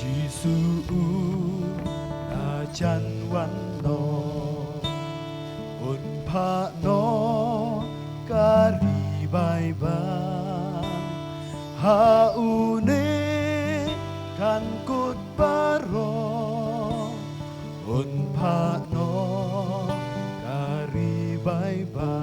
Giêsu là chân văn nó ôn pha nó kari bai ban ha une kan kut baro ôn pha nó kari bai ban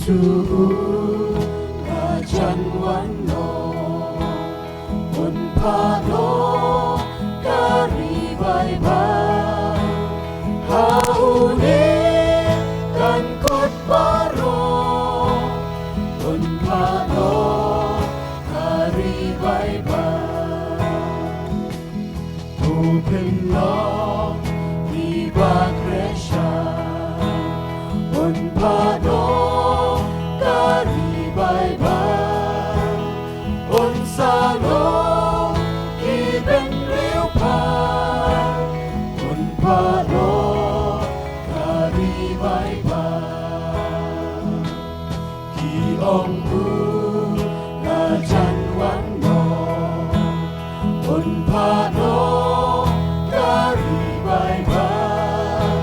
Giêsu là chân văn nó ôn pha nó kari bai ban hau ne kan kot baro ôn pha nó kari bai ban open law di ba kresha ôn pha nó ông u là chân văn nó ôn pha nó kari bai ban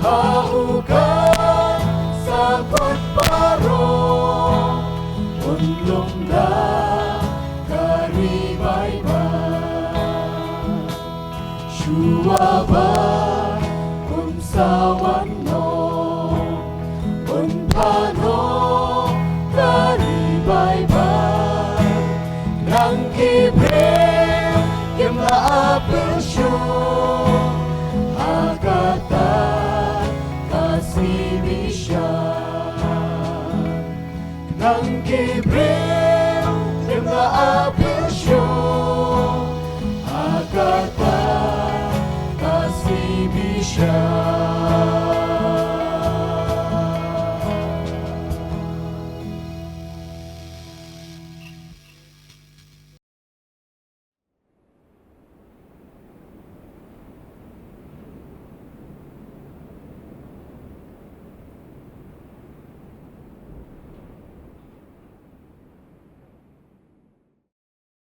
hau kan sa kot baro ôn lom da kari bai ban shua ba ôn sa văn nó ôn pha nó bai ban nang kibre kim la apesho agata kasih bisha nang kibre kim la apesho agata kasih bisha